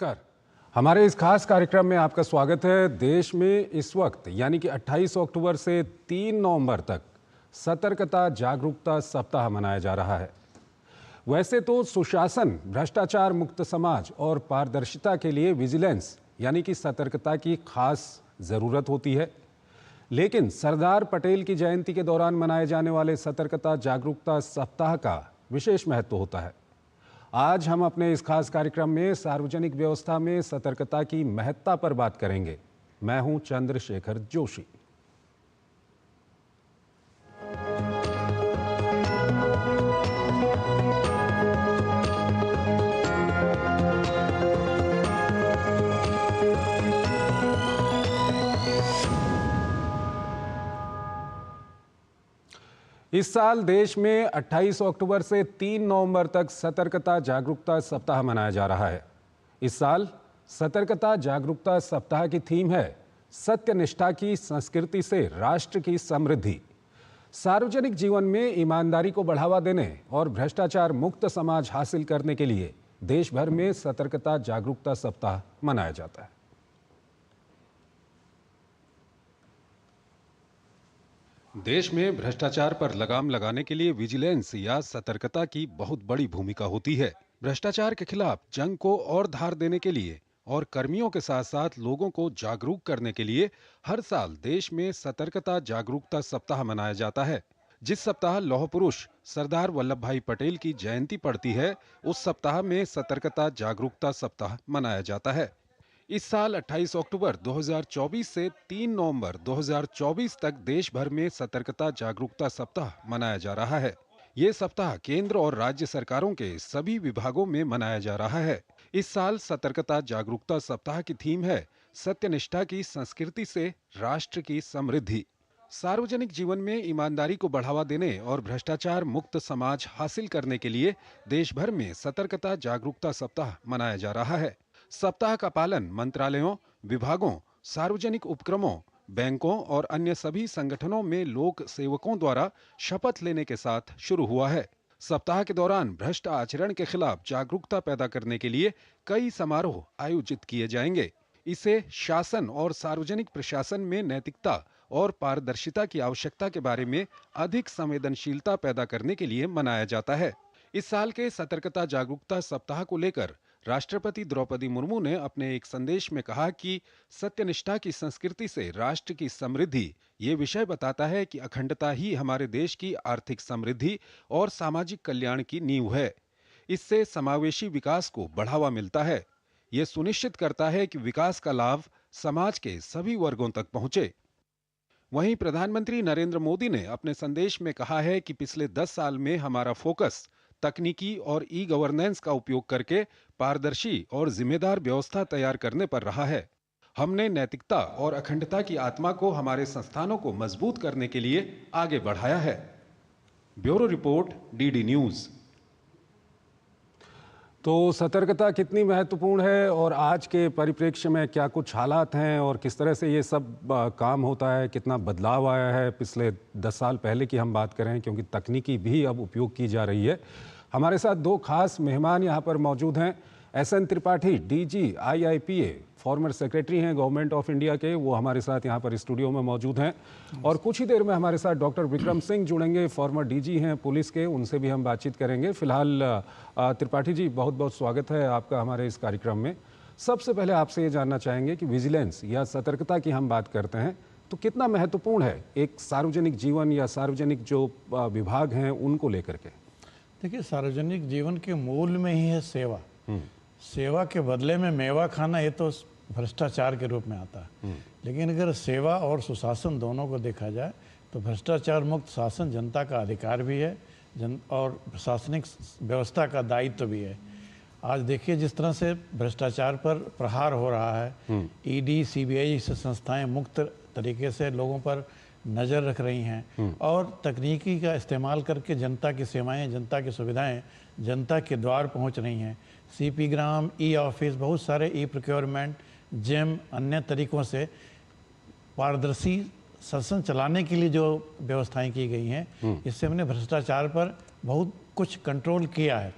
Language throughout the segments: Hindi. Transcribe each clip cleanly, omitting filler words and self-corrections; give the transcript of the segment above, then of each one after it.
नमस्कार। हमारे इस खास कार्यक्रम में आपका स्वागत है। देश में इस वक्त यानी कि 28 अक्टूबर से 3 नवंबर तक सतर्कता जागरूकता सप्ताह मनाया जा रहा है। वैसे तो सुशासन, भ्रष्टाचार मुक्त समाज और पारदर्शिता के लिए विजिलेंस यानी कि सतर्कता की खास ज़रूरत होती है, लेकिन सरदार पटेल की जयंती के दौरान मनाए जाने वाले सतर्कता जागरूकता सप्ताह का विशेष महत्व होता है। आज हम अपने इस खास कार्यक्रम में सार्वजनिक व्यवस्था में सतर्कता की महत्ता पर बात करेंगे। मैं हूं चंद्रशेखर जोशी। इस साल देश में 28 अक्टूबर से 3 नवंबर तक सतर्कता जागरूकता सप्ताह मनाया जा रहा है। इस साल सतर्कता जागरूकता सप्ताह की थीम है सत्यनिष्ठा की संस्कृति से राष्ट्र की समृद्धि। सार्वजनिक जीवन में ईमानदारी को बढ़ावा देने और भ्रष्टाचार मुक्त समाज हासिल करने के लिए देश भर में सतर्कता जागरूकता सप्ताह मनाया जाता है। देश में भ्रष्टाचार पर लगाम लगाने के लिए विजिलेंस या सतर्कता की बहुत बड़ी भूमिका होती है। भ्रष्टाचार के खिलाफ जंग को और धार देने के लिए और कर्मियों के साथ साथ लोगों को जागरूक करने के लिए हर साल देश में सतर्कता जागरूकता सप्ताह मनाया जाता है। जिस सप्ताह लौह पुरुष सरदार वल्लभ भाई पटेल की जयंती पड़ती है, उस सप्ताह में सतर्कता जागरूकता सप्ताह मनाया जाता है। इस साल 28 अक्टूबर 2024 से 3 नवंबर 2024 तक देश भर में सतर्कता जागरूकता सप्ताह मनाया जा रहा है। ये सप्ताह केंद्र और राज्य सरकारों के सभी विभागों में मनाया जा रहा है। इस साल सतर्कता जागरूकता सप्ताह की थीम है सत्यनिष्ठा की संस्कृति से राष्ट्र की समृद्धि। सार्वजनिक जीवन में ईमानदारी को बढ़ावा देने और भ्रष्टाचार मुक्त समाज हासिल करने के लिए देश भर में सतर्कता जागरूकता सप्ताह मनाया जा रहा है। सप्ताह का पालन मंत्रालयों, विभागों, सार्वजनिक उपक्रमों, बैंकों और अन्य सभी संगठनों में लोक सेवकों द्वारा शपथ लेने के साथ शुरू हुआ है। सप्ताह के दौरान भ्रष्ट आचरण के खिलाफ जागरूकता पैदा करने के लिए कई समारोह आयोजित किए जाएंगे। इसे शासन और सार्वजनिक प्रशासन में नैतिकता और पारदर्शिता की आवश्यकता के बारे में अधिक संवेदनशीलता पैदा करने के लिए मनाया जाता है। इस साल के सतर्कता जागरूकता सप्ताह को लेकर राष्ट्रपति द्रौपदी मुर्मू ने अपने एक संदेश में कहा कि सत्यनिष्ठा की संस्कृति से राष्ट्र की समृद्धि ये विषय बताता है कि अखंडता ही हमारे देश की आर्थिक समृद्धि और सामाजिक कल्याण की नींव है। इससे समावेशी विकास को बढ़ावा मिलता है। ये सुनिश्चित करता है कि विकास का लाभ समाज के सभी वर्गों तक पहुंचे। वहीं प्रधानमंत्री नरेंद्र मोदी ने अपने संदेश में कहा है कि पिछले 10 साल में हमारा फोकस तकनीकी और ई गवर्नेंस का उपयोग करके पारदर्शी और जिम्मेदार व्यवस्था तैयार करने पर रहा है। हमने नैतिकता और अखंडता की आत्मा को हमारे संस्थानों को मजबूत करने के लिए आगे बढ़ाया है। Bureau report, DD news. तो सतर्कता कितनी महत्वपूर्ण है और आज के परिप्रेक्ष्य में क्या कुछ हालात हैं और किस तरह से ये सब काम होता है, कितना बदलाव आया है पिछले 10 साल पहले की हम बात करें, क्योंकि तकनीकी भी अब उपयोग की जा रही है। हमारे साथ 2 खास मेहमान यहाँ पर मौजूद हैं। SN Tripathi, DG IIPA, former secretary हैं गवर्नमेंट ऑफ इंडिया के, वो हमारे साथ यहाँ पर स्टूडियो में मौजूद हैं। और कुछ ही देर में हमारे साथ डॉक्टर विक्रम सिंह जुड़ेंगे, फॉर्मर DG हैं पुलिस के, उनसे भी हम बातचीत करेंगे। फिलहाल त्रिपाठी जी, बहुत बहुत स्वागत है आपका हमारे इस कार्यक्रम में। सबसे पहले आपसे ये जानना चाहेंगे कि विजिलेंस या सतर्कता की हम बात करते हैं तो कितना महत्वपूर्ण है एक सार्वजनिक जीवन या सार्वजनिक जो विभाग हैं उनको लेकर के? देखिए, सार्वजनिक जीवन के मूल में ही है सेवा। सेवा के बदले में मेवा खाना, ये तो भ्रष्टाचार के रूप में आता है। लेकिन अगर सेवा और सुशासन दोनों को देखा जाए तो भ्रष्टाचार मुक्त शासन जनता का अधिकार भी है और प्रशासनिक व्यवस्था का दायित्व भी है। आज देखिए जिस तरह से भ्रष्टाचार पर प्रहार हो रहा है, ईडी, सीबीआई जैसी संस्थाएं मुक्त तरीके से लोगों पर नज़र रख रही हैं और तकनीकी का इस्तेमाल करके जनता की सेवाएं, जनता की सुविधाएं जनता के द्वार पहुंच रही हैं। CP ग्राम, ई ऑफिस, बहुत सारे ई प्रोक्योरमेंट, जेम, अन्य तरीकों से पारदर्शी शासन चलाने के लिए जो व्यवस्थाएं की गई हैं, इससे हमने भ्रष्टाचार पर बहुत कुछ कंट्रोल किया है।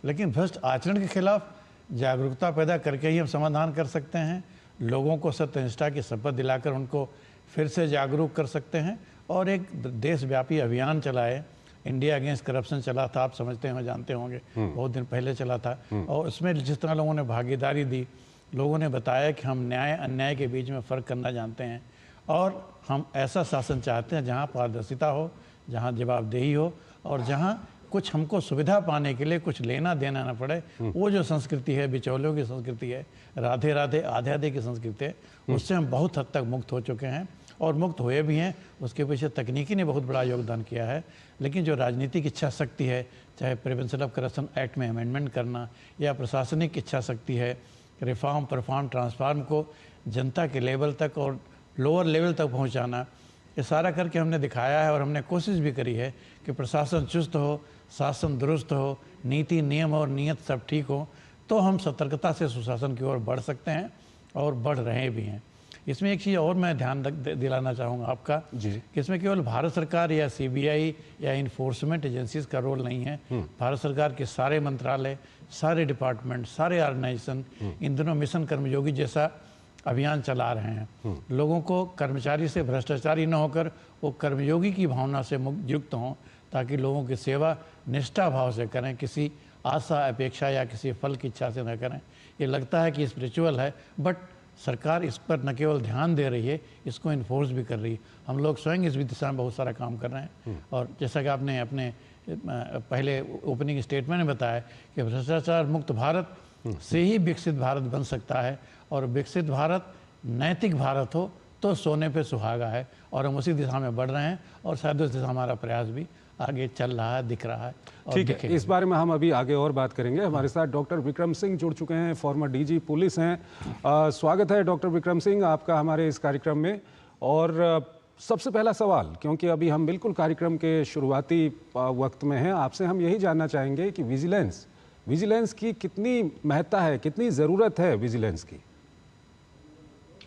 लेकिन भ्रष्ट आचरण के खिलाफ जागरूकता पैदा करके ही हम समाधान कर सकते हैं। लोगों को सत्यनिष्ठा की शपथ दिलाकर उनको फिर से जागरूक कर सकते हैं और एक देशव्यापी अभियान चलाए। इंडिया अगेंस्ट करप्शन चला था, आप समझते हो, जानते होंगे, बहुत दिन पहले चला था। और उसमें जिस तरह लोगों ने भागीदारी दी, लोगों ने बताया कि हम न्याय अन्याय के बीच में फ़र्क करना जानते हैं और हम ऐसा शासन चाहते हैं जहाँ पारदर्शिता हो, जहाँ जवाबदेही हो और जहाँ कुछ हमको सुविधा पाने के लिए कुछ लेना देना ना पड़े। वो जो संस्कृति है, बिचौलियों की संस्कृति है, राधे राधे आधे आधे की संस्कृति है, उससे हम बहुत हद तक मुक्त हो चुके हैं और मुक्त हुए भी हैं। उसके पीछे तकनीकी ने बहुत बड़ा योगदान किया है, लेकिन जो राजनीतिक इच्छा शक्ति है, चाहे प्रिवेंशन ऑफ करप्शन एक्ट में अमेंडमेंट करना या प्रशासनिक इच्छा शक्ति है, रिफॉर्म परफॉर्म ट्रांसफार्म को जनता के लेवल तक और लोअर लेवल तक पहुंचाना, ये सारा करके हमने दिखाया है। और हमने कोशिश भी करी है कि प्रशासन चुस्त हो, शासन दुरुस्त हो, नीति नियम और नियत सब ठीक हो, तो हम सतर्कता से सुशासन की ओर बढ़ सकते हैं और बढ़ रहे भी हैं। इसमें एक चीज़ और मैं ध्यान दिलाना चाहूँगा आपका जी। कि इसमें केवल भारत सरकार या सीबीआई या इन्फोर्समेंट एजेंसीज का रोल नहीं है। भारत सरकार के सारे मंत्रालय, सारे डिपार्टमेंट, सारे ऑर्गेनाइजेशन इन दिनों मिशन कर्मयोगी जैसा अभियान चला रहे हैं। लोगों को कर्मचारी से भ्रष्टाचारी न होकर वो कर्मयोगी की भावना से युक्त हों, ताकि लोगों की सेवा निष्ठा भाव से करें, किसी आशा अपेक्षा या किसी फल की इच्छा से न करें। ये लगता है कि स्पिरिचुअल है, बट सरकार इस पर न केवल ध्यान दे रही है, इसको इन्फोर्स भी कर रही है। हम लोग स्वयं इस दिशा में बहुत सारा काम कर रहे हैं। और जैसा कि आपने अपने पहले ओपनिंग स्टेटमेंट में बताया कि भ्रष्टाचार मुक्त भारत से ही विकसित भारत बन सकता है, और विकसित भारत नैतिक भारत हो तो सोने पे सुहागा है। और हम उसी दिशा में बढ़ रहे हैं और शायद उस दिशा हमारा प्रयास भी आगे चल रहा है, दिख रहा है। ठीक है, इस बारे में हम अभी आगे और बात करेंगे। हमारे साथ डॉक्टर विक्रम सिंह जुड़ चुके हैं, फॉर्मर डीजी पुलिस हैं। स्वागत है डॉक्टर विक्रम सिंह आपका हमारे इस कार्यक्रम में। और सबसे पहला सवाल, क्योंकि अभी हम बिल्कुल कार्यक्रम के शुरुआती वक्त में हैं, आपसे हम यही जानना चाहेंगे कि विजिलेंस की कितनी महत्ता है, कितनी ज़रूरत है विजिलेंस की?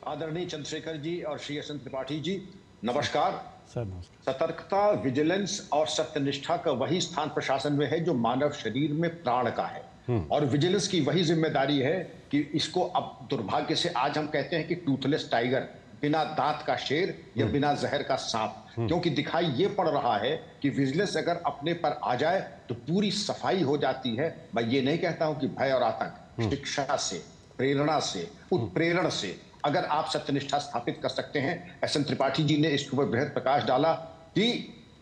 आदरणीय चंद्रशेखर जी और श्री यशवंत त्रिपाठी जी, नमस्कार। सर नमस्कार। सतर्कता, विजिलेंस और सत्यनिष्ठा का वही स्थान प्रशासन में है जो मानव शरीर में प्राण का है। और विजिलेंस की वही जिम्मेदारी है कि इसको, अब दुर्भाग्य से आज हम कहते हैं कि टूथलेस टाइगर, बिना दांत का शेर या बिना जहर का सांप, क्योंकि दिखाई ये पड़ रहा है कि विजिलेंस अगर अपने पर आ जाए तो पूरी सफाई हो जाती है। मैं ये नहीं कहता हूं कि भय और आतंक, शिक्षा से, प्रेरणा से, उत्प्रेरण से अगर आप सत्यनिष्ठा स्थापित कर सकते हैं। एस.एन. त्रिपाठी जी ने इसके ऊपर बृहद प्रकाश डाला कि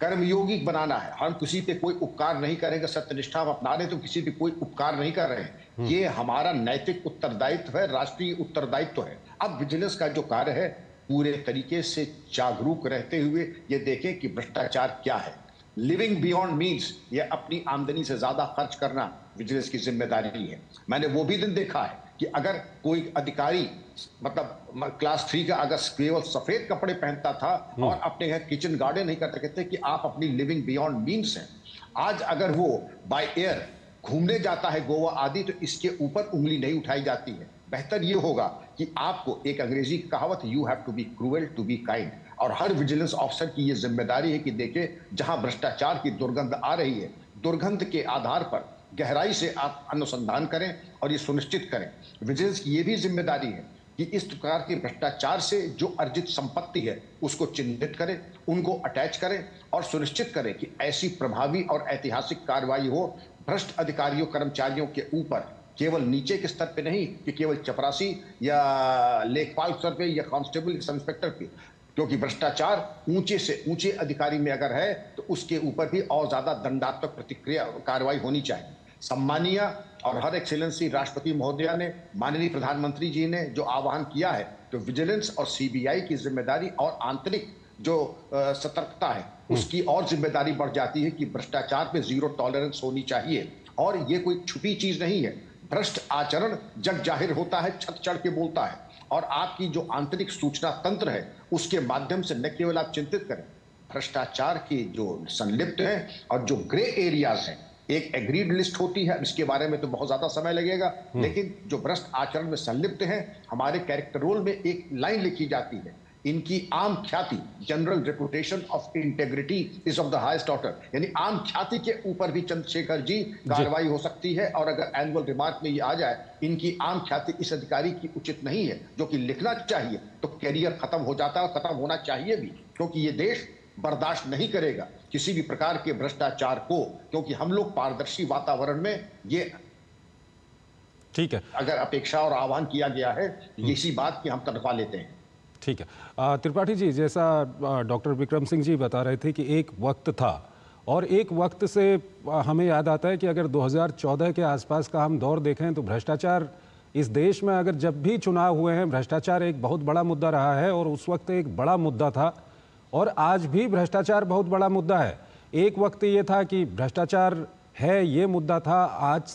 कर्मयोगी बनाना है। हम किसी पे कोई उपकार नहीं करेंगे, सत्यनिष्ठा हम अपना रहे तो किसी पे कोई उपकार नहीं कर रहे हैं। ये हमारा नैतिक उत्तरदायित्व है, राष्ट्रीय उत्तरदायित्व है। अब विजिलेंस का जो कार्य है, पूरे तरीके से जागरूक रहते हुए ये देखें कि भ्रष्टाचार क्या है। लिविंग बियॉन्ड मीन्स, ये अपनी आमदनी से ज्यादा खर्च करना विजिलेंस की जिम्मेदारी है। मैंने वो भी दिन देखा है कि अगर कोई अधिकारी, मतलब क्लास 3 का, अगर केवल सफेद कपड़े पहनता था और अपने घर किचन गार्डन नहीं कर सकते कि आप अपनी लिविंग बियॉन्ड मीन्स हैं। आज अगर वो बाय एयर घूमने जाता है गोवा आदि, तो इसके ऊपर उंगली नहीं उठाई जाती है। बेहतर ये होगा कि आपको, एक अंग्रेजी की कहावत, you have to be cruel to be kind, और हर विजिलेंस ऑफिसर की ये जिम्मेदारी है कि देखे जहां भ्रष्टाचार की दुर्गंध आ रही है, दुर्गंध के आधार पर गहराई से आप अनुसंधान करें और ये सुनिश्चित करें। विजिलेंस की ये भी जिम्मेदारी है कि इस प्रकार के भ्रष्टाचार से जो अर्जित संपत्ति है उसको चिन्हित करें, उनको अटैच करें और सुनिश्चित करें कि ऐसी प्रभावी और ऐतिहासिक कार्रवाई हो भ्रष्ट अधिकारियों कर्मचारियों के ऊपर, केवल नीचे के स्तर पे नहीं कि केवल चपरासी या लेखपाल स्तर पे या कांस्टेबल सब इंस्पेक्टर पे, क्योंकि भ्रष्टाचार ऊंचे से ऊंचे अधिकारी में अगर है तो उसके ऊपर भी और ज्यादा दंडात्मक प्रतिक्रिया कार्रवाई होनी चाहिए। सम्मानीय और हर एक्सीलेंसी राष्ट्रपति महोदया ने, माननीय प्रधानमंत्री जी ने जो आह्वान किया है, तो विजिलेंस और सीबीआई की जिम्मेदारी और आंतरिक जो सतर्कता है उसकी और जिम्मेदारी बढ़ जाती है कि भ्रष्टाचार पे जीरो टॉलरेंस होनी चाहिए। और ये कोई छुपी चीज नहीं है। भ्रष्ट आचरण जग जाहिर होता है, छत चढ़ के बोलता है। और आपकी जो आंतरिक सूचना तंत्र है उसके माध्यम से न केवल आप चिंतित करें, भ्रष्टाचार के जो संलिप्त हैं और जो ग्रे एरियाज हैं, एक एग्रीड लिस्ट होती है, इसके बारे में तो बहुत ज्यादा समय लगेगा, लेकिन जो भ्रष्ट आचरण में संलिप्त हैं, हमारे कैरेक्टर रोल में एक लाइन लिखी जाती है इनकी आम ख्याति, general reputation of integrity is of the highest order, यानी आम ख्याति के ऊपर भी चंद्रशेखर जी कार्रवाई हो सकती है। और अगर एनुअल रिमार्क में ये आ जाए इनकी आम ख्याति इस अधिकारी की उचित नहीं है जो कि लिखना चाहिए, तो कैरियर खत्म हो जाता है और खत्म होना चाहिए भी, क्योंकि ये देश बर्दाश्त नहीं करेगा किसी भी प्रकार के भ्रष्टाचार को, क्योंकि हम लोग पारदर्शी वातावरण में ये ठीक है, अगर अपेक्षा और आह्वान किया गया है इसी बात की हम तनख्वाह लेते हैं। ठीक है। त्रिपाठी जी, जैसा डॉक्टर विक्रम सिंह जी बता रहे थे कि एक वक्त था और एक वक्त से हमें याद आता है कि अगर 2014 के आसपास का हम दौर देखें तो भ्रष्टाचार इस देश में अगर जब भी चुनाव हुए हैं भ्रष्टाचार एक बहुत बड़ा मुद्दा रहा है और उस वक्त एक बड़ा मुद्दा था और आज भी भ्रष्टाचार बहुत बड़ा मुद्दा है। एक वक्त ये था कि भ्रष्टाचार है, ये मुद्दा था। आज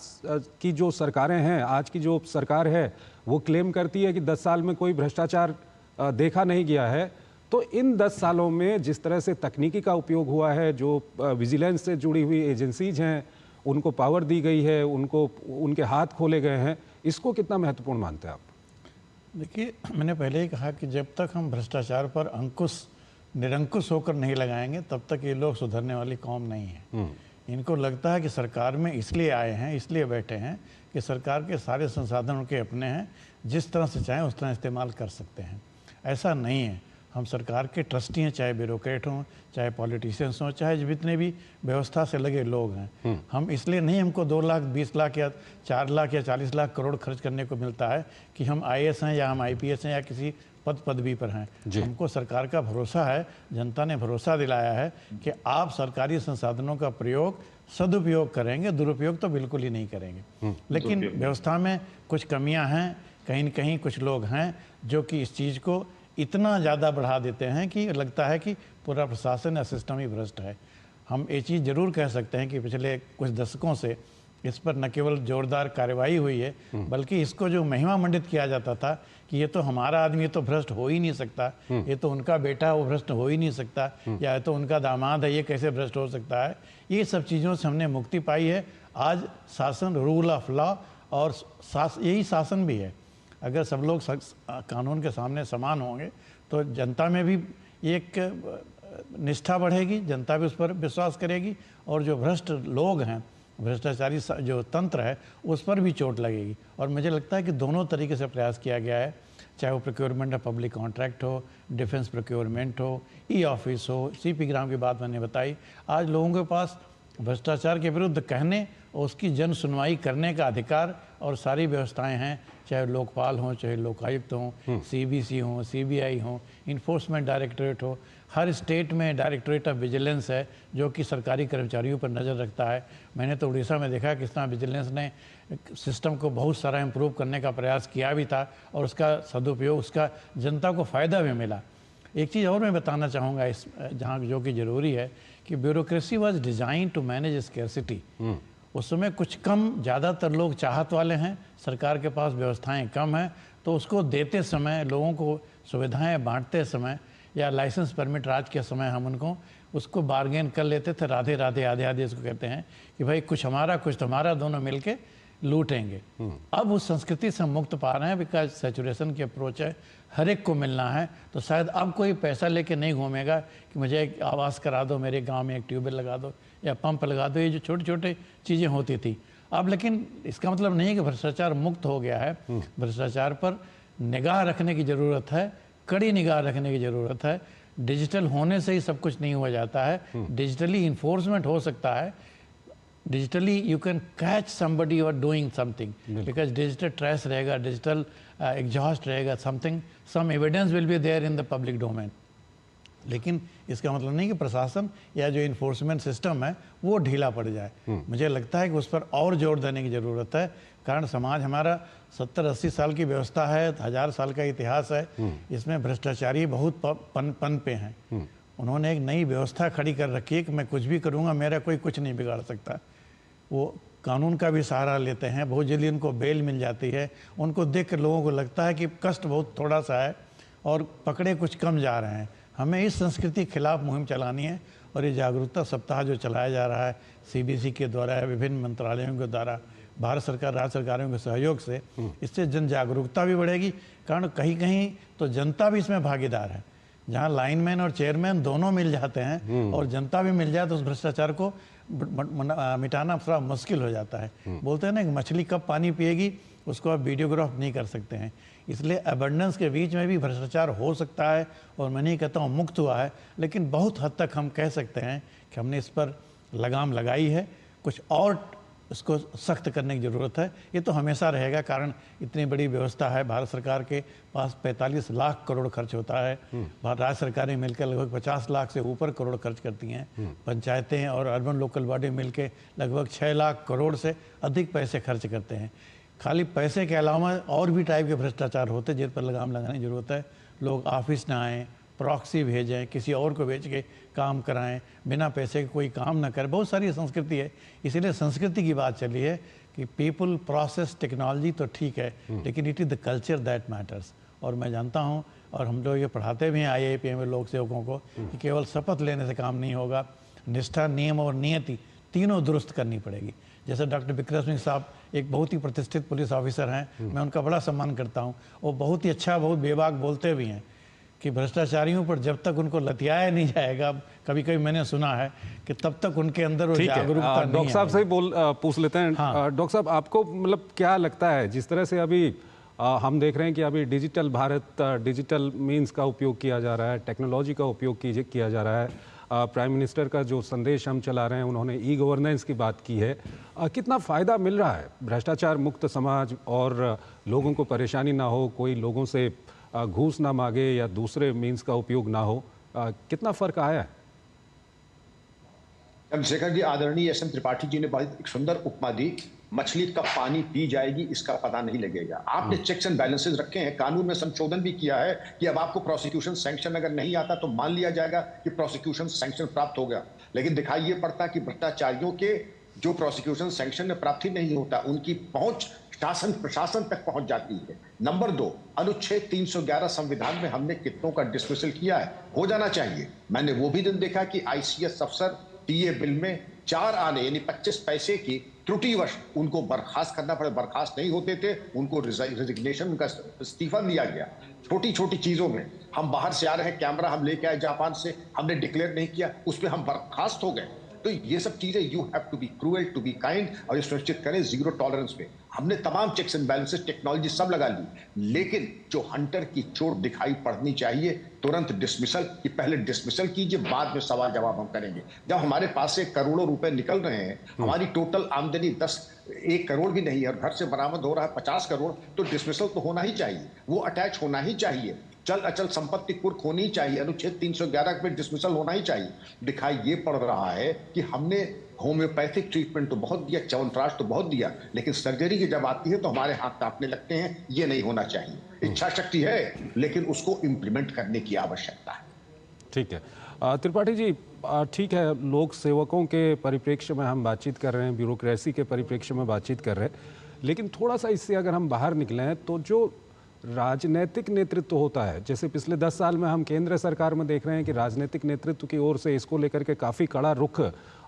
की जो सरकारें हैं, आज की जो सरकार है वो क्लेम करती है कि 10 साल में कोई भ्रष्टाचार देखा नहीं गया है। तो इन 10 सालों में जिस तरह से तकनीकी का उपयोग हुआ है, जो विजिलेंस से जुड़ी हुई एजेंसीज हैं उनको पावर दी गई है, उनको उनके हाथ खोले गए हैं, इसको कितना महत्वपूर्ण मानते हैं आप? देखिए, मैंने पहले ही कहा कि जब तक हम भ्रष्टाचार पर अंकुश निरंकुश होकर नहीं लगाएंगे तब तक ये लोग सुधरने वाली कौम नहीं है। इनको लगता है कि सरकार में इसलिए आए हैं, इसलिए बैठे हैं कि सरकार के सारे संसाधन उनके अपने हैं, जिस तरह से चाहें उस तरह इस्तेमाल कर सकते हैं। ऐसा नहीं है। हम सरकार के ट्रस्टी हैं, चाहे ब्यूरोक्रेट हों, चाहे पॉलिटिशियंस हों, चाहे जितने भी व्यवस्था से लगे लोग हैं। हम इसलिए नहीं हमको 2 लाख 20 लाख या 4 लाख या 40 लाख करोड़ खर्च करने को मिलता है कि हम IAS हैं या हम IPS हैं या किसी पदवी पर हैं। हमको सरकार का भरोसा है, जनता ने भरोसा दिलाया है कि आप सरकारी संसाधनों का प्रयोग सदुपयोग करेंगे, दुरुपयोग तो बिल्कुल ही नहीं करेंगे। लेकिन व्यवस्था में कुछ कमियां हैं, कहीं न कहीं कुछ लोग हैं जो कि इस चीज़ को इतना ज़्यादा बढ़ा देते हैं कि लगता है कि पूरा प्रशासन या सिस्टम ही भ्रष्ट है। हम ये चीज़ ज़रूर कह सकते हैं कि पिछले कुछ दशकों से इस पर न केवल जोरदार कार्रवाई हुई है, बल्कि इसको जो महिमा मंडित किया जाता था कि ये तो हमारा आदमी, ये तो भ्रष्ट हो ही नहीं सकता, ये तो उनका बेटा है वो भ्रष्ट हो ही नहीं सकता, या तो उनका दामाद है ये कैसे भ्रष्ट हो सकता है, ये सब चीज़ों से हमने मुक्ति पाई है। आज शासन, रूल ऑफ लॉ और यही शासन भी है। अगर सब लोग कानून के सामने समान होंगे तो जनता में भी एक निष्ठा बढ़ेगी, जनता भी उस पर विश्वास करेगी और जो भ्रष्ट लोग हैं, भ्रष्टाचारी जो तंत्र है उस पर भी चोट लगेगी। और मुझे लगता है कि दोनों तरीके से प्रयास किया गया है, चाहे वो प्रोक्योरमेंट ऑफ पब्लिक कॉन्ट्रैक्ट हो, डिफेंस प्रोक्योरमेंट हो, ई-ऑफिस हो, CP ग्राम की बात मैंने बताई। आज लोगों के पास भ्रष्टाचार के विरुद्ध कहने और उसकी जन सुनवाई करने का अधिकार और सारी व्यवस्थाएं हैं, चाहे लोकपाल हों, चाहे लोकायुक्त हों, CBC हों, CBI हों, इन्फोर्समेंट डायरेक्टरेट हो। हर स्टेट में डायरेक्टरेट ऑफ विजिलेंस है जो कि सरकारी कर्मचारियों पर नज़र रखता है। मैंने तो उड़ीसा में देखा किस तरह विजिलेंस ने सिस्टम को बहुत सारा इम्प्रूव करने का प्रयास किया भी था और उसका सदुपयोग, उसका जनता को फ़ायदा भी मिला। एक चीज़ और मैं बताना चाहूँगा इस जहाँ जो कि ज़रूरी है कि bureaucracy was design to manage scarcity. उस समय कुछ कम, ज़्यादातर लोग चाहत वाले हैं, सरकार के पास व्यवस्थाएं कम हैं, तो उसको देते समय, लोगों को सुविधाएं बांटते समय या लाइसेंस परमिट राज के समय हम उनको उसको बार्गेन कर लेते थे, राधे राधे आधे आधे इसको कहते हैं कि भाई कुछ हमारा कुछ तुम्हारा, दोनों मिलके लूटेंगे। अब उस संस्कृति से हम मुक्त पा रहे हैं बिकॉज सैचुरेशन की अप्रोच है, हर एक को मिलना है। तो शायद अब कोई पैसा लेके नहीं घूमेगा कि मुझे एक आवास करा दो, मेरे गांव में एक ट्यूबवेल लगा दो या पंप लगा दो, ये जो छोटी छोटी चीज़ें होती थी अब। लेकिन इसका मतलब नहीं है कि भ्रष्टाचार मुक्त हो गया है। भ्रष्टाचार पर निगाह रखने की ज़रूरत है, कड़ी निगाह रखने की ज़रूरत है। डिजिटल होने से ही सब कुछ नहीं हो जाता है, डिजिटली इन्फोर्समेंट हो सकता है। Digitally you can catch somebody और doing something because digital trace रहेगा, डिजिटल एग्जॉस्ट रहेगा, something some evidence will be there in the public domain. लेकिन इसका मतलब नहीं कि प्रशासन या जो इन्फोर्समेंट सिस्टम है वो ढीला पड़ जाए। मुझे लगता है कि उस पर और जोर देने की ज़रूरत है, कारण समाज हमारा 70-80 साल की व्यवस्था है, 1000 साल का इतिहास है, इसमें भ्रष्टाचारी बहुत पन पे हैं। उन्होंने एक नई व्यवस्था खड़ी कर रखी है कि मैं कुछ भी करूँगा, मेरा कोई कुछ नहीं बिगाड़ सकता। वो कानून का भी सहारा लेते हैं, बहुत जल्दी उनको बेल मिल जाती है। उनको देख कर लोगों को लगता है कि कष्ट बहुत थोड़ा सा है और पकड़े कुछ कम जा रहे हैं। हमें इस संस्कृति के खिलाफ मुहिम चलानी है और ये जागरूकता सप्ताह जो चलाया जा रहा है CBC के द्वारा, विभिन्न मंत्रालयों के द्वारा, भारत सरकार, राज्य सरकारों के सहयोग से, इससे जन जागरूकता भी बढ़ेगी। कारण कहीं कहीं तो जनता भी इसमें भागीदार है। जहाँ लाइनमैन और चेयरमैन दोनों मिल जाते हैं और जनता भी मिल जाए तो उस भ्रष्टाचार को मिटाना थोड़ा मुश्किल हो जाता है। बोलते हैं ना कि मछली कब पानी पिएगी उसको आप वीडियोग्राफ नहीं कर सकते हैं। इसलिए अबंडेंस के बीच में भी भ्रष्टाचार हो सकता है, और मैं नहीं कहता हूँ मुक्त हुआ है, लेकिन बहुत हद तक हम कह सकते हैं कि हमने इस पर लगाम लगाई है। कुछ और इसको सख्त करने की ज़रूरत है। ये तो हमेशा रहेगा, कारण इतनी बड़ी व्यवस्था है। भारत सरकार के पास 45 लाख करोड़ खर्च होता है। राज्य सरकारें मिलकर लगभग 50 लाख से ऊपर करोड़ खर्च करती हैं। पंचायतें और अर्बन लोकल बॉडी मिलकर लगभग 6 लाख करोड़ से अधिक पैसे खर्च करते हैं। खाली पैसे के अलावा और भी टाइप के भ्रष्टाचार होते हैं जिन पर लगाम लगाने की ज़रूरत है। लोग ऑफिस ना आएँ, प्रॉक्सी भेजें, किसी और को भेज के काम कराएं, बिना पैसे के कोई काम ना करें। बहुत सारी संस्कृति है। इसीलिए संस्कृति की बात चली है कि पीपल, प्रोसेस, टेक्नोलॉजी तो ठीक है, लेकिन it is the culture that matters. और मैं जानता हूँ, और हम लोग ये पढ़ाते भी हैं IAPM में लोक सेवकों को, कि केवल शपथ लेने से काम नहीं होगा। निष्ठा, नियम और नियति तीनों दुरुस्त करनी पड़ेगी। जैसे डॉक्टर विक्रम सिंह साहब एक बहुत ही प्रतिष्ठित पुलिस ऑफिसर हैं, मैं उनका बड़ा सम्मान करता हूँ। वो बहुत ही अच्छा, बहुत बेबाक बोलते भी हैं कि भ्रष्टाचारियों पर जब तक उनको लतियाया नहीं जाएगा, कभी कभी मैंने सुना है कि तब तक उनके अंदर वो जागरूकता नहीं। डॉक्टर साहब से ही पूछ लेते हैं। डॉक्टर साहब, आपको मतलब क्या लगता है, जिस तरह से अभी हम देख रहे हैं कि अभी डिजिटल भारत, डिजिटल मीन्स का उपयोग किया जा रहा है, टेक्नोलॉजी का उपयोग किया जा रहा है, प्राइम मिनिस्टर का जो संदेश हम चला रहे हैं, उन्होंने ई-गवर्नेंस की बात की है, कितना फ़ायदा मिल रहा है भ्रष्टाचार मुक्त समाज, और लोगों को परेशानी ना हो, कोई लोगों से घूस ना मांगे या दूसरे मीन्स का उपयोग ना हो, कितना फर्क आया है? चंद्रशेखर जी, आदरणीय SM त्रिपाठी जी ने बहुत एक सुंदर उपमा दी। मछली कब पानी पी जाएगी इसका पता नहीं लगेगा। आपने चेक्स एंड बैलेंसेस रखे हैं, कानून में संशोधन भी किया है कि अब आपको प्रोसिक्यूशन सैंक्शन अगर नहीं आता तो मान लिया जाएगा कि प्रोसिक्यूशन सैंक्शन प्राप्त हो गया। लेकिन दिखाई ये पड़ता कि भ्रष्टाचारियों के जो प्रोसिक्यूशन सैंक्शन में प्राप्ति नहीं होता, उनकी पहुंच शासन प्रशासन तक पहुंच जाती है। नंबर 2, अनुच्छेद 311 संविधान में हमने कितनों का डिसमिसल किया है, हो जाना चाहिए। मैंने वो भी दिन देखा कि ICS अफसर TA बिल में 4 आने यानी 25 पैसे की त्रुटिवश उनको बर्खास्त करना पड़े, बर्खास्त नहीं होते थे, उनको रिजिग्नेशन, उनका इस्तीफा दिया गया। छोटी छोटी चीजों में हम बाहर से आ रहे हैं, कैमरा हम लेके आए जापान से, हमने डिक्लेयर नहीं किया, उस पर हम बर्खास्त हो गए। तो ये सब चीजें, you have to be cruel to be kind, और ये सुनिश्चित करें जीरो टॉलरेंस पे। हमने तमाम चेक्स एंड बैलेंसेस, टेक्नोलॉजी सब लगा ली, लेकिन जो हंटर की चोट दिखाई पड़नी चाहिए, तुरंत डिसमिसल, कि पहले डिसमिसल कीजिए, बाद में सवाल जवाब हम करेंगे। जब हमारे पास से करोड़ों रुपए निकल रहे हैं, हमारी टोटल आमदनी 1 करोड़ भी नहीं है और घर से बरामद हो रहा है 50 करोड़, तो डिसमिसल तो होना ही चाहिए, वो अटैच होना ही चाहिए, चल अचल संपत्ति कुर्क होनी ही चाहिए, अनुच्छेद 311 पे डिसमिसल होना ही चाहिए। दिखाई ये पड़ रहा है कि हमने होम्योपैथिक ट्रीटमेंट तो बहुत दिया, च्यवनप्राश तो बहुत दिया, लेकिन सर्जरी की जब आती है तो हमारे हाथ कांपने लगते हैं। ये नहीं होना चाहिए। इच्छा शक्ति है, लेकिन उसको इम्प्लीमेंट करने की आवश्यकता है। ठीक है त्रिपाठी जी, ठीक है, लोक सेवकों के परिप्रेक्ष्य में हम बातचीत कर रहे हैं, ब्यूरोक्रेसी के परिप्रेक्ष्य में बातचीत कर रहे हैं, लेकिन थोड़ा सा इससे अगर हम बाहर निकलें तो जो राजनीतिक नेतृत्व होता है, जैसे पिछले 10 साल में हम केंद्र सरकार में देख रहे हैं कि राजनीतिक नेतृत्व की ओर से इसको लेकर के काफ़ी कड़ा रुख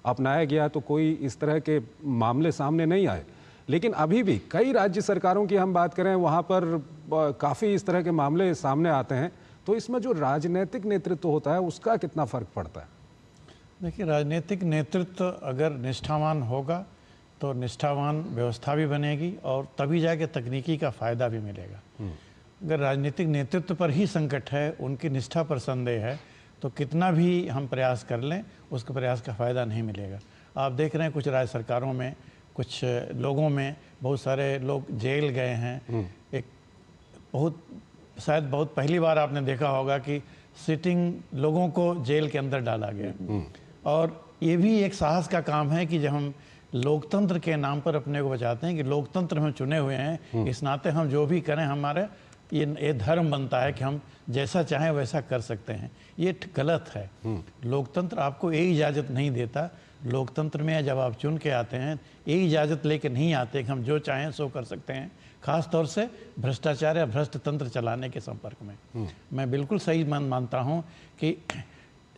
अपनाया गया, तो कोई इस तरह के मामले सामने नहीं आए। लेकिन अभी भी कई राज्य सरकारों की हम बात करें, वहाँ पर काफ़ी इस तरह के मामले सामने आते हैं। तो इसमें जो राजनीतिक नेतृत्व होता है उसका कितना फर्क पड़ता है? देखिए, राजनीतिक नेतृत्व अगर निष्ठावान होगा तो निष्ठावान व्यवस्था भी बनेगी और तभी जाके तकनीकी का फ़ायदा भी मिलेगा। अगर राजनीतिक नेतृत्व पर ही संकट है, उनकी निष्ठा पर संदेह है, तो कितना भी हम प्रयास कर लें उसके प्रयास का फ़ायदा नहीं मिलेगा। आप देख रहे हैं कुछ राज्य सरकारों में, कुछ लोगों में, बहुत सारे लोग जेल गए हैं। एक शायद बहुत पहली बार आपने देखा होगा कि सिटिंग लोगों को जेल के अंदर डाला गया। और ये भी एक साहस का काम है कि जब हम लोकतंत्र के नाम पर अपने को बचाते हैं कि लोकतंत्र में चुने हुए हैं, इस नाते हम जो भी करें, हमारे ये धर्म बनता है कि हम जैसा चाहें वैसा कर सकते हैं। ये गलत है। लोकतंत्र आपको ये इजाज़त नहीं देता। लोकतंत्र में जब आप चुन के आते हैं, ये इजाज़त लेके नहीं आते कि हम जो चाहें सो कर सकते हैं, खास तौर से भ्रष्टाचार या भ्रष्ट तंत्र चलाने के संपर्क में। मैं बिल्कुल सही मानता हूँ कि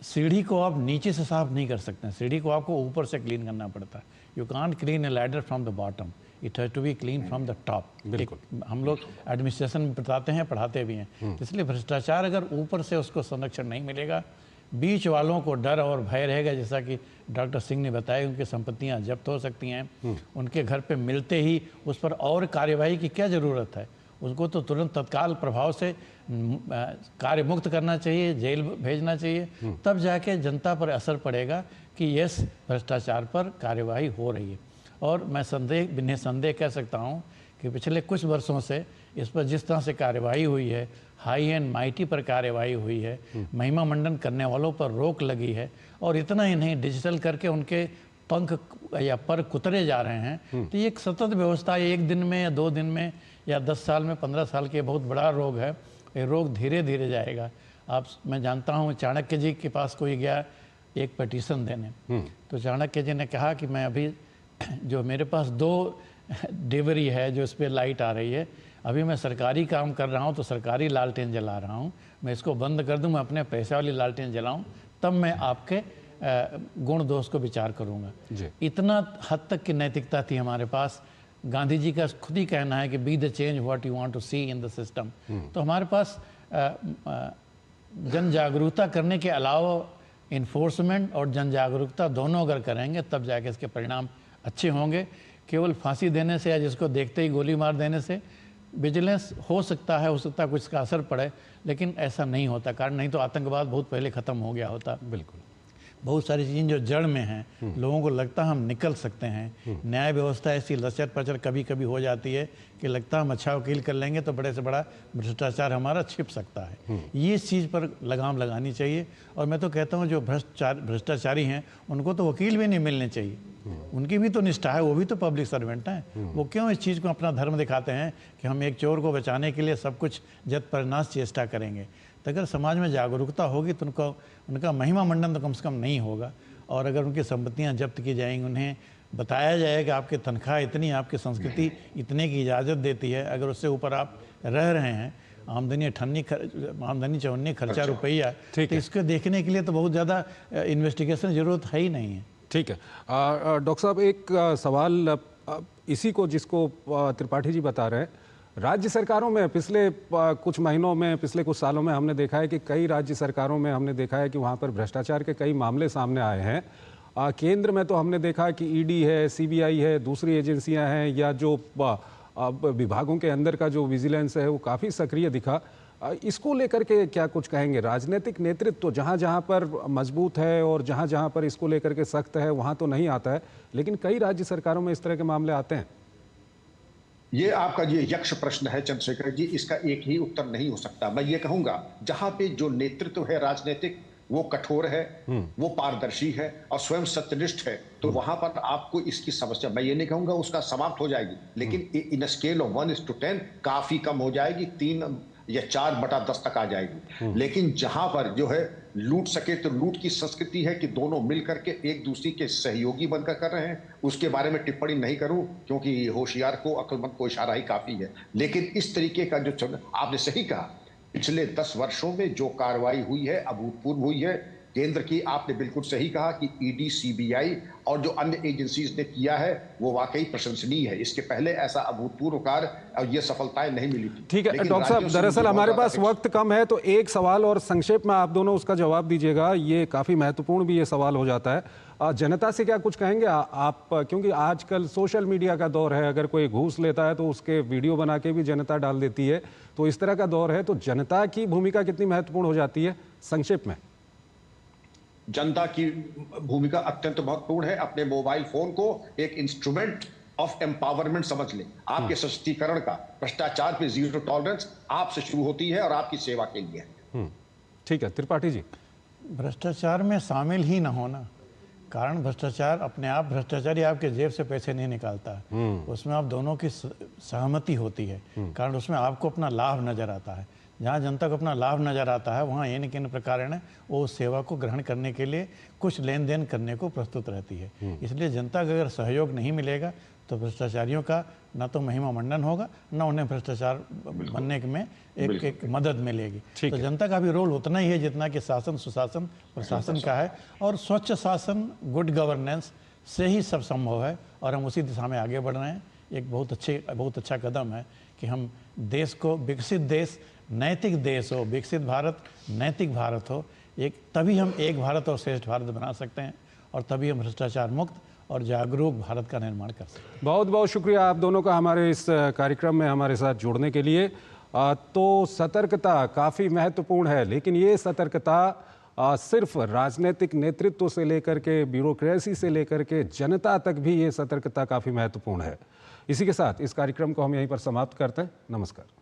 सीढ़ी को आप नीचे से साफ नहीं कर सकते हैं, सीढ़ी को आपको ऊपर से क्लीन करना पड़ता है। You can't clean a ladder from the bottom. It has to be clean from the top. बिल्कुल। हम लोग एडमिनिस्ट्रेशन में बताते हैं, पढ़ाते भी हैं। इसलिए भ्रष्टाचार अगर ऊपर से उसको संरक्षण नहीं मिलेगा, बीच वालों को डर और भय रहेगा, जैसा कि डॉक्टर सिंह ने बताया, उनकी संपत्तियां जब्त हो सकती हैं, उनके घर पे मिलते ही उस पर और कार्यवाही की क्या ज़रूरत है, उसको तो तुरंत तत्काल प्रभाव से कार्य मुक्त करना चाहिए, जेल भेजना चाहिए, तब जाके जनता पर असर पड़ेगा कि यस, भ्रष्टाचार पर कार्यवाही हो रही है। और मैं निसंदेह कह सकता हूँ कि पिछले कुछ वर्षों से इस पर जिस तरह से कार्यवाही हुई है, हाई एंड माइटी पर कार्यवाही हुई है, महिमा मंडन करने वालों पर रोक लगी है, और इतना ही नहीं, डिजिटल करके उनके पंख या पर कुतरे जा रहे हैं, तो ये एक सतत व्यवस्था है। एक दिन में या 2 दिन में या 10 साल में, 15 साल के बहुत बड़ा रोग है, ये रोग धीरे धीरे जाएगा। मैं जानता हूँ चाणक्य जी के पास कोई गया एक पिटीशन देने, तो चाणक्य जी ने कहा कि मैं अभी जो मेरे पास 2 डिवरी है जो इस पर लाइट आ रही है, अभी मैं सरकारी काम कर रहा हूँ तो सरकारी लालटेन जला रहा हूँ, मैं इसको बंद कर दूँ, मैं अपने पैसे वाली लालटेन जलाऊँ, तब मैं आपके गुण दोष को विचार करूँगा। इतना हद तक की नैतिकता थी हमारे पास। गांधी जी का खुद ही कहना है कि be the change what you want to see in the system. तो हमारे पास जन जागरूकता करने के अलावा इन्फोर्समेंट और जन जागरूकता दोनों अगर करेंगे, तब जाके इसके परिणाम अच्छे होंगे। केवल फांसी देने से या जिसको देखते ही गोली मार देने से विजिलेंस हो सकता है कुछ इसका असर पड़े, लेकिन ऐसा नहीं होता, कारण नहीं तो आतंकवाद बहुत पहले ख़त्म हो गया होता। बिल्कुल। बहुत सारी चीज़ें जो जड़ में हैं, लोगों को लगता है हम निकल सकते हैं। न्याय व्यवस्था ऐसी लचर पचर कभी कभी हो जाती है कि लगता है हम अच्छा वकील कर लेंगे तो बड़े से बड़ा भ्रष्टाचार हमारा छिप सकता है। ये इस चीज़ पर लगाम लगानी चाहिए। और मैं तो कहता हूँ जो भ्रष्टाचारी हैं उनको तो वकील भी नहीं मिलने चाहिए, उनकी भी तो निष्ठा है, वो भी तो पब्लिक सर्वेंट हैं। वो क्यों इस चीज़ को अपना धर्म दिखाते हैं कि हम एक चोर को बचाने के लिए सब कुछ जत परनाश चेष्टा करेंगे। तो अगर समाज में जागरूकता होगी तो उनका महिमा मंडन तो कम से कम नहीं होगा। और अगर उनकी संपत्तियां जब्त की जाएंगी, उन्हें बताया जाए कि आपकी तनख्वाह इतनी, आपकी संस्कृति इतने की इजाज़त देती है, अगर उससे ऊपर आप रह रहे हैं, आमदनी चौन्नी खर्चा रुपया, तो इसको देखने के लिए तो बहुत ज़्यादा इन्वेस्टिगेशन ज़रूरत है ही नहीं है। ठीक है। डॉक्टर साहब, एक सवाल इसी को जिसको त्रिपाठी जी बता रहे हैं, राज्य सरकारों में पिछले कुछ महीनों में, पिछले कुछ सालों में हमने देखा है कि कई राज्य सरकारों में हमने देखा है कि वहाँ पर भ्रष्टाचार के कई मामले सामने आए हैं। केंद्र में तो हमने देखा कि ईडी है, सीबीआई है, दूसरी एजेंसियां हैं, या जो विभागों के अंदर का जो विजिलेंस है वो काफ़ी सक्रिय दिखा। इसको लेकर के क्या कुछ कहेंगे? राजनीतिक नेतृत्व तो जहाँ जहाँ पर मजबूत है और जहाँ जहाँ पर इसको लेकर के सख्त है वहाँ तो नहीं आता है, लेकिन कई राज्य सरकारों में इस तरह के मामले आते हैं। ये आपका ये यक्ष प्रश्न है चंद्रशेखर जी, इसका एक ही उत्तर नहीं हो सकता। मैं ये कहूंगा जहां पे जो नेतृत्व है राजनीतिक वो कठोर है, वो पारदर्शी है और स्वयं सत्यनिष्ठ है, तो वहां पर आपको इसकी समस्या, मैं ये नहीं कहूंगा उसका समाप्त हो जाएगी, लेकिन इन स्केल ऑफ 1:10 काफी कम हो जाएगी, 3 या 4/10 तक आ जाएगी। लेकिन जहां पर जो है लूट सके तो लूट की संस्कृति है कि दोनों मिलकर के एक दूसरे के सहयोगी बनकर कर रहे हैं, उसके बारे में टिप्पणी नहीं करूं क्योंकि होशियार को, अक्लमंद को इशारा ही काफी है। लेकिन इस तरीके का जो आपने सही कहा, पिछले 10 वर्षों में जो कार्रवाई हुई है अभूतपूर्व हुई है। केंद्र की आपने बिल्कुल सही कहा कि ईडी, सीबीआई और जो अन्य एजेंसीज ने किया है वो वाकई प्रशंसनीय है। इसके पहले ऐसा अभूतपूर्व कार्य और ये सफलताएं नहीं मिली थी। ठीक है डॉक्टर साहब, दरअसल हमारे पास वक्त कम है, तो एक सवाल और संक्षेप में आप दोनों उसका जवाब दीजिएगा। ये काफ़ी महत्वपूर्ण भी ये सवाल हो जाता है। जनता से क्या कुछ कहेंगे आप, क्योंकि आजकल सोशल मीडिया का दौर है, अगर कोई घूस लेता है तो उसके वीडियो बना के भी जनता डाल देती है, तो इस तरह का दौर है, तो जनता की भूमिका कितनी महत्वपूर्ण हो जाती है संक्षेप में? जनता की भूमिका अत्यंत महत्वपूर्ण है। अपने मोबाइल फोन को एक इंस्ट्रूमेंट ऑफ एम्पावरमेंट समझ लें, आपके सशक्तिकरण का। भ्रष्टाचार पे जीरो टॉलरेंस आपसे शुरू होती है और आपकी सेवा के लिए। ठीक है त्रिपाठी जी, भ्रष्टाचार में शामिल ही ना होना, कारण भ्रष्टाचार अपने आप, भ्रष्टाचारी आपके जेब से पैसे नहीं निकालता है, उसमें आप दोनों की सहमति होती है, कारण उसमें आपको अपना लाभ नजर आता है। जहाँ जनता को अपना लाभ नजर आता है वहाँ इन किन प्रकार वो उस सेवा को ग्रहण करने के लिए कुछ लेन देन करने को प्रस्तुत रहती है। इसलिए जनता का अगर सहयोग नहीं मिलेगा तो भ्रष्टाचारियों का न तो महिमा मंडन होगा, न उन्हें भ्रष्टाचार बनने में एक मदद मिलेगी। तो जनता का भी रोल उतना ही है जितना कि शासन, सुशासन, प्रशासन का है। और स्वच्छ शासन, गुड गवर्नेंस से ही सब संभव है और हम उसी दिशा में आगे बढ़ रहे हैं। एक बहुत अच्छा कदम है कि हम देश को विकसित देश, नैतिक देश हो, विकसित भारत, नैतिक भारत हो, तभी हम एक भारत और श्रेष्ठ भारत बना सकते हैं और तभी हम भ्रष्टाचार मुक्त और जागरूक भारत का निर्माण कर सकते हैं। बहुत बहुत शुक्रिया आप दोनों का हमारे इस कार्यक्रम में हमारे साथ जुड़ने के लिए। तो सतर्कता काफ़ी महत्वपूर्ण है, लेकिन ये सतर्कता सिर्फ राजनीतिक नेतृत्व से लेकर के ब्यूरोक्रेसी से लेकर के जनता तक भी ये सतर्कता काफ़ी महत्वपूर्ण है। इसी के साथ इस कार्यक्रम को हम यहीं पर समाप्त करते हैं। नमस्कार।